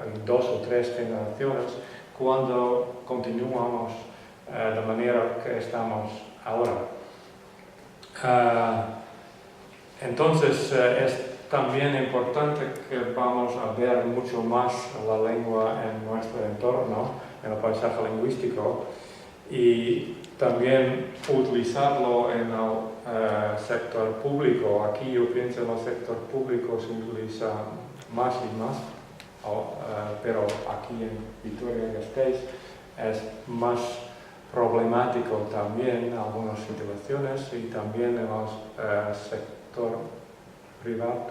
en 2 o 3 generaciones cuando continuamos de manera que estamos ahora. Entonces es también importante que vamos a ver mucho más la lengua en nuestro entorno, en el paisaje lingüístico, y también utilizarlo en el sector público. Aquí yo pienso en el sector público se utiliza más y más, pero aquí en Vitoria-Gasteiz es más problemático también en algunas situaciones, y también en el sector privado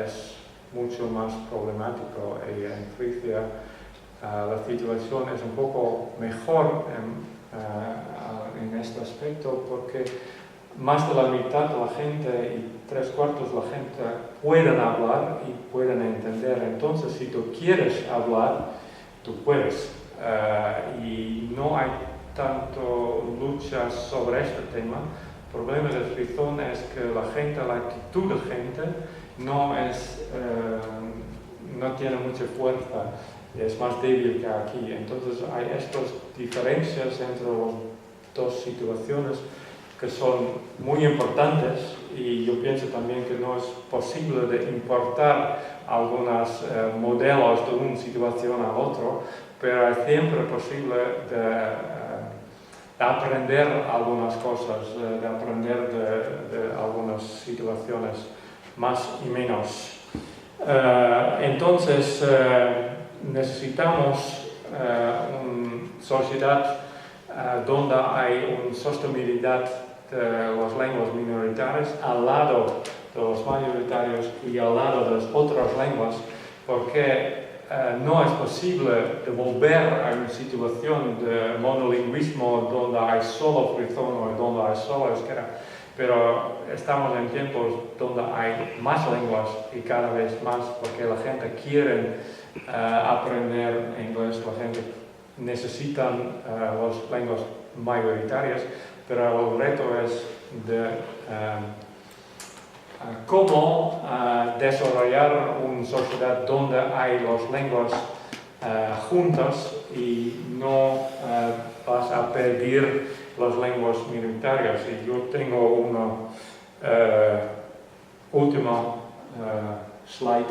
es mucho más problemático, y en Frisia la situación es un poco mejor en este aspecto, porque más de la mitad de la gente y 3/4 de la gente pueden hablar y pueden entender. Entonces, si tú quieres hablar, tú puedes. Y no hay tanto lucha sobre este tema. El problema del frisón es que la actitud de la gente no tiene mucha fuerza, es más débil que aquí. Entonces hay estas diferencias entre las dos situaciones que son muy importantes, y yo pienso también que no es posible de importar algunos modelos de una situación a otra, pero es siempre posible de aprender algunas cosas, de aprender de algunas situaciones más y menos. Entonces necesitamos una sociedad donde hay una sostenibilidad de las lenguas minoritarias al lado de los mayoritarios y al lado de las otras lenguas, porque no es posible volver a una situación de monolingüismo donde hay solo frisón o donde hay solo euskera, pero estamos en tiempos donde hay más lenguas y cada vez más, porque la gente quiere aprender inglés, la gente necesita las lenguas mayoritarias, pero el reto es de cómo desarrollar una sociedad donde hay las lenguas juntas y no vas a perder las lenguas minoritarias. Y yo tengo una última slide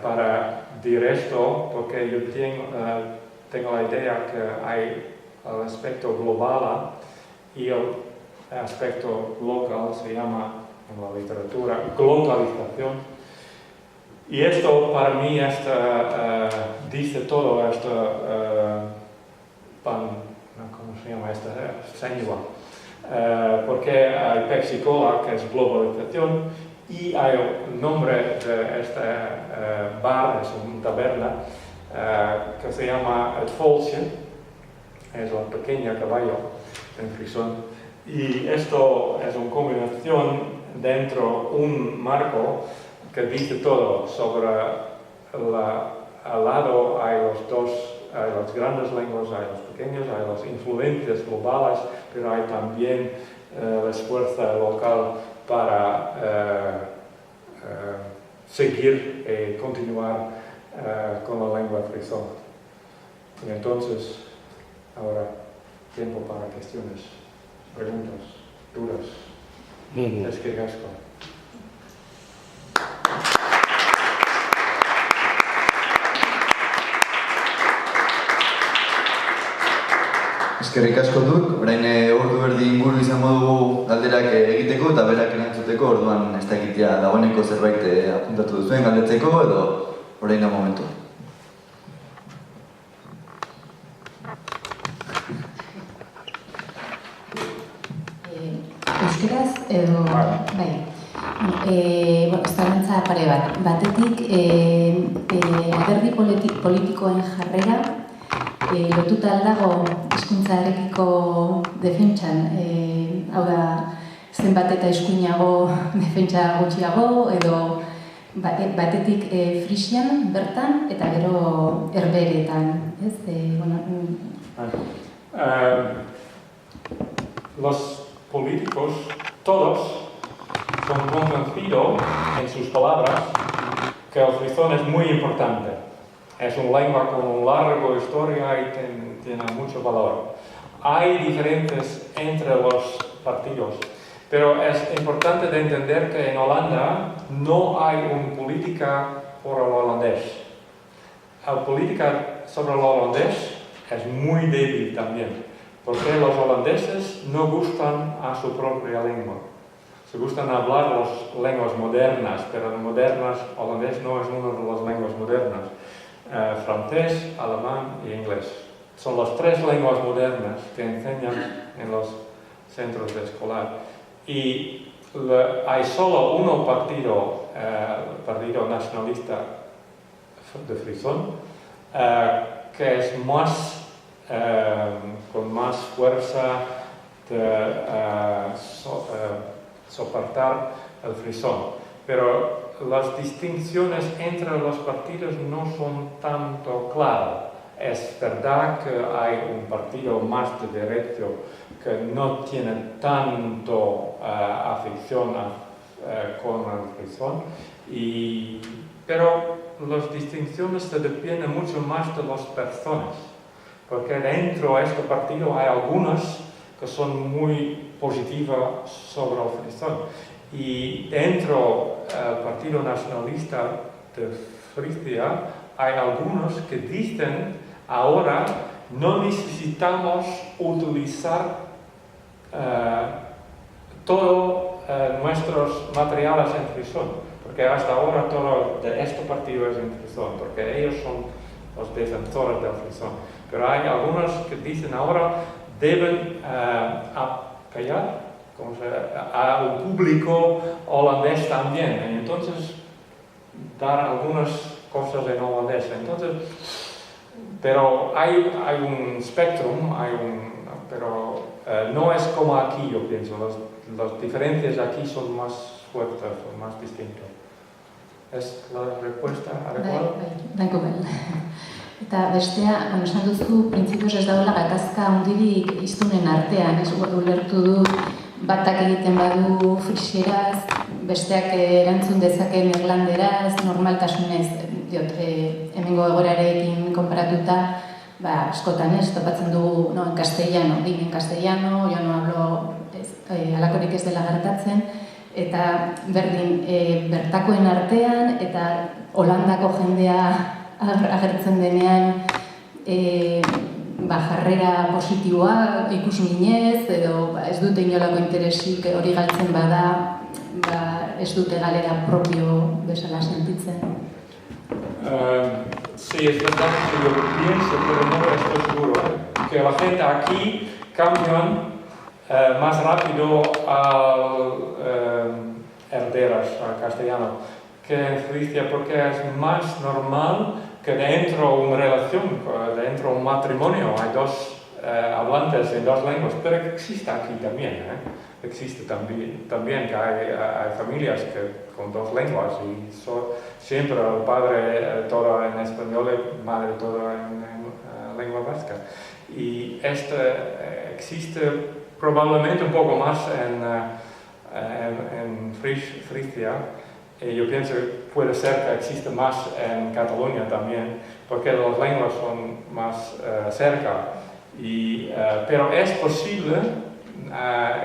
para decir esto, porque yo tengo la idea que hay el aspecto global y el aspecto local, se llama en la literatura globalización. Y esto para mí dice todo ¿cómo se llama esta señal? Porque hay Pepsi-Cola, que es globalización, y hay un nombre de este bar, es una taberna, que se llama Het Volksje, es la pequeña caballo en frisón. Y esto es una combinación dentro de un marco que dice todo sobre al lado hay las grandes lenguas, hay las pequeñas, hay las influencias globales, pero hay también el esfuerzo local para seguir y continuar con la lengua frisón. Y entonces, ahora tiempo para cuestiones, preguntas, dudas. Eskerrik asko. Eskerrik asko duk, orain ordu erdi inguru izango dugu galderak egiteko eta berak erantzuteko, orduan ez da egitea dagoeneko zerbait apuntatu duzuen galdetzeko edo orain da momentu. Euskeraz edo, bai, zalantza pare bat. Batetik, alderdi politikoen jarrera lotuta aldago hizkuntzarekiko defentsan, hau da, zenbat eta eskuinago defentsa gutxiago, edo batetik Frisian bertan eta gero Herbeheretan, ez? Los políticos, todos, son convencidos en sus palabras que el frisón es muy importante. Es una lengua con una larga historia y tiene mucho valor. Hay diferencias entre los partidos, pero es importante de entender que en Holanda no hay una política por el holandés. La política sobre el holandés es muy débil también, porque los holandeses no gustan a su propia lengua. Se gustan hablar las lenguas modernas, pero modernas, holandés no es una de las lenguas modernas. Francés, alemán y inglés. Son las tres lenguas modernas que enseñan en los centros de escolar. Y hay solo un partido, el Partido Nacionalista de Frisón, que es más, con más fuerza de soportar el frisón. Pero las distinciones entre los partidos no son tanto claras. Es verdad que hay un partido más de derecha que no tiene tanto afición con el frisón, pero las distinciones dependen mucho más de las personas, porque dentro de este partido hay algunas que son muy positivas sobre el frisón. Y dentro del Partido Nacionalista de Frisia hay algunos que dicen ahora no necesitamos utilizar todos nuestros materiales en frisón, porque hasta ahora todo de este partido es en frisón, porque ellos son los defensores del frisón. Pero hay algunos que dicen ahora deben apoyar a un público holandés también, y entonces dar algunas cosas en holandés. Entonces, pero hay un espectro, pero no es como aquí, yo pienso. Las diferencias aquí son más fuertes, son más distintas. ¿Es la respuesta adecuada? Danko bel. Eta bestea, esan duzu, printzipioz ez dagoela gatazka handirik hiztunen artean, ez ulertu du batak egiten badu frisieraz, besteak erantzun dezakeen irlanderaz, normaltasunez, hemengo egoerarekin konparatuta, askotan ez, topatzen dugu, en castellano, dime en castellano, yo no hablo, halakorik ez dela gertatzen, eta berdin, bertakoen artean, eta Holandako jendea agertzen denean, jarrera positiboa ikusminez, edo ez dute inolako interesik hori galtzen bada, ez dute galera propio bezala sentitzen. Sí, es verdad que yo pienso, pero no estoy seguro, que la gente aquí cambian más rápido al herderas, al castellano, que en Frisia, porque es más normal que dentro de una relación, dentro de un matrimonio, hay dos hablantes en dos lenguas, pero existe aquí también, existe también que hay familias que con dos lenguas y siempre el padre todo en español y madre todo en lengua vasca. Y existe probablemente un poco más en Frisia. Yo pienso que puede ser que existe más en Cataluña también, porque las lenguas son más cerca. Pero es posible,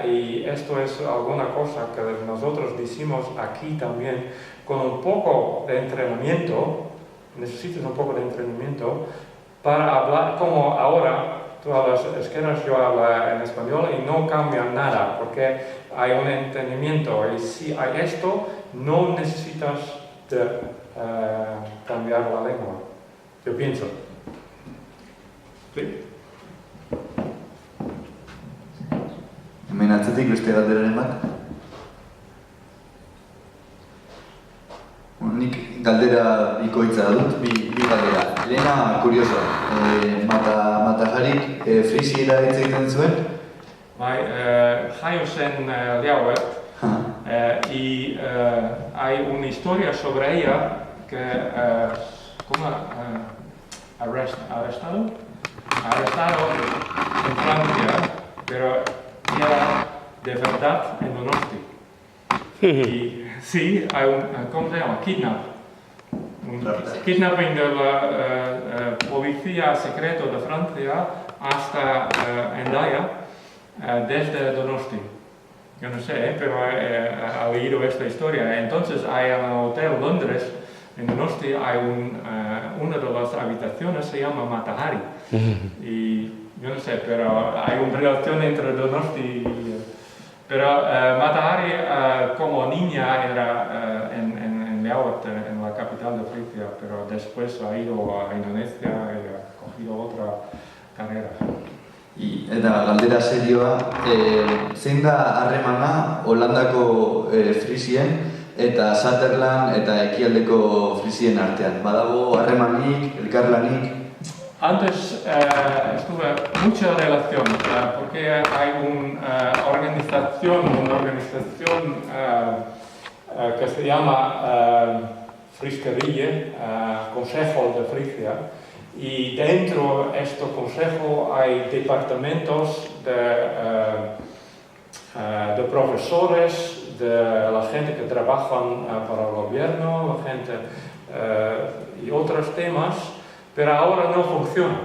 y esto es alguna cosa que nosotros decimos aquí también, con un poco de entrenamiento, necesitas un poco de entrenamiento para hablar como ahora. Tú hablas euskera, yo hablo en español y no cambia nada, porque hay un entendimiento. Y si hay esto, no necesitas de, cambiar la lengua. Yo pienso. ¿Sí? Hemen atzetik beste galderaren bat. Nik galdera bikoitza dut, bi galdera. Lehena, kurioso, Matajarik frisiera hitz egiten zuen? Bai, jaio zen Ljouwert, y hay una historia sobre ella que, ¿cómo? Arrestado en Francia, pero era de verdad en Donosti. Y sí, hay un, ¿cómo se llama? Kidnap. un kidnapping de la policía secreta de Francia hasta Hendaya, desde Donosti. Yo no sé, pero he leído esta historia. Entonces hay en el Hotel Londres, en Donosti, hay una de las habitaciones se llama Matahari. Y yo no sé, pero hay una relación entre Donosti y... Pero Matahari como niña era en Leaut, en la capital de Frisia, pero después ha ido a Indonesia y ha cogido otra carrera. Eta galdera serioa, zein da harremana Holandako Frisien eta Sutherland eta ekialdeko Frisien artean? Badago harremanik, elkarlanik? Antes estuve mucha relación, porque hay una organización que se llama Friskerije, Consejo de Frisia, y dentro de este consejo hay departamentos de profesores, de la gente que trabajan para el gobierno, la gente y otros temas. Pero ahora no funciona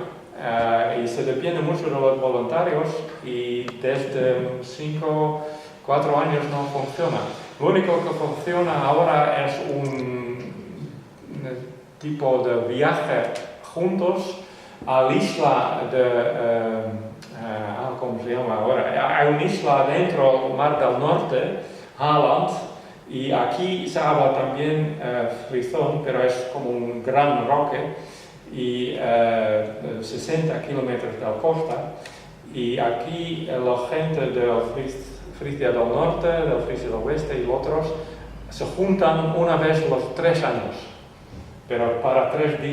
y se depende mucho de los voluntarios y desde 4 años no funciona. Lo único que funciona ahora es un tipo de viaje juntos a la isla de... ¿cómo se llama ahora? Hay una isla dentro del Mar del Norte, Halland, y aquí se habla también frisón, pero es como un gran roque. Y 60 kilómetros de la costa, y aquí la gente de Frisia del Norte, de Frisia del Oeste y otros se juntan una vez los 3 años, pero para 3 días.